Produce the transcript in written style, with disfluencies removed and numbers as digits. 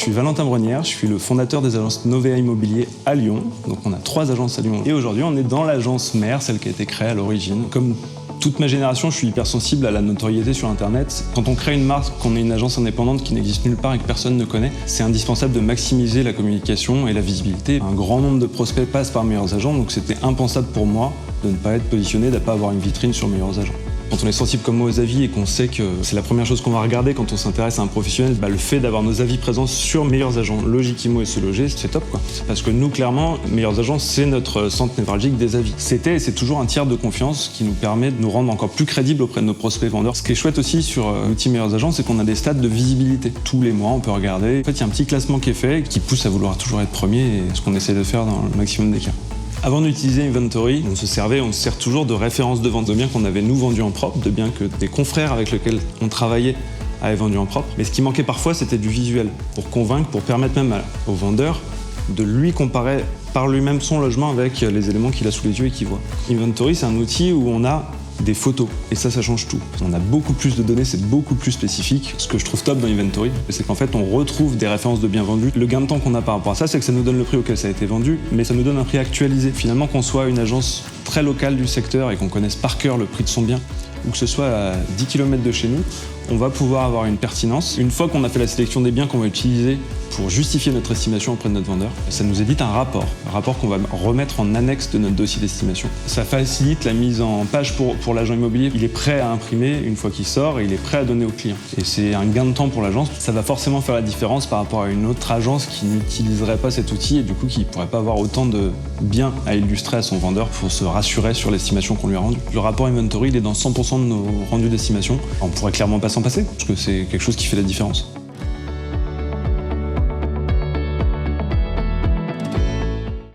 Je suis Valentin Brenière, je suis le fondateur des agences Novea Immobilier à Lyon. Donc on a 3 agences à Lyon. Et aujourd'hui, on est dans l'agence mère, celle qui a été créée à l'origine. Comme toute ma génération, je suis hypersensible à la notoriété sur Internet. Quand on crée une marque, qu'on est une agence indépendante qui n'existe nulle part et que personne ne connaît, c'est indispensable de maximiser la communication et la visibilité. Un grand nombre de prospects passent par Meilleurs Agents, donc c'était impensable pour moi de ne pas être positionné, de ne pas avoir une vitrine sur Meilleurs Agents. Quand on est sensible comme moi aux avis et qu'on sait que c'est la première chose qu'on va regarder quand on s'intéresse à un professionnel, le fait d'avoir nos avis présents sur Meilleurs Agents, Logic Immo et Se Loger, c'est top quoi. Parce que nous, clairement, Meilleurs Agents, c'est notre centre névralgique des avis. C'était et c'est toujours un tiers de confiance qui nous permet de nous rendre encore plus crédibles auprès de nos prospects vendeurs. Ce qui est chouette aussi sur l'outil Meilleurs Agents, c'est qu'on a des stats de visibilité. Tous les mois, on peut regarder. En fait, il y a un petit classement qui est fait qui pousse à vouloir toujours être premier et ce qu'on essaie de faire dans le maximum des cas. Avant d'utiliser Inventory, on se sert toujours de références de vente de biens qu'on avait nous vendus en propre, de biens que des confrères avec lesquels on travaillait avaient vendus en propre. Mais ce qui manquait parfois, c'était du visuel, pour convaincre, pour permettre même au vendeur de lui comparer par lui-même son logement avec les éléments qu'il a sous les yeux et qu'il voit. Inventory, c'est un outil où on a des photos, et ça change tout. On a beaucoup plus de données, c'est beaucoup plus spécifique. Ce que je trouve top dans Inventory, c'est qu'en fait, on retrouve des références de biens vendus. Le gain de temps qu'on a par rapport à ça, c'est que ça nous donne le prix auquel ça a été vendu, mais ça nous donne un prix actualisé. Finalement, qu'on soit une agence très locale du secteur et qu'on connaisse par cœur le prix de son bien, ou que ce soit à 10 km de chez nous, on va pouvoir avoir une pertinence. Une fois qu'on a fait la sélection des biens qu'on va utiliser pour justifier notre estimation auprès de notre vendeur, ça nous édite un rapport qu'on va remettre en annexe de notre dossier d'estimation. Ça facilite la mise en page pour l'agent immobilier. Il est prêt à imprimer une fois qu'il sort et il est prêt à donner au client. Et c'est un gain de temps pour l'agence. Ça va forcément faire la différence par rapport à une autre agence qui n'utiliserait pas cet outil et du coup qui ne pourrait pas avoir autant de biens à illustrer à son vendeur pour se rassurer sur l'estimation qu'on lui a rendue. Le rapport Inventory, il est dans 100% de nos rendus d'estimation. On pourrait clairement pas s'en passer parce que c'est quelque chose qui fait la différence.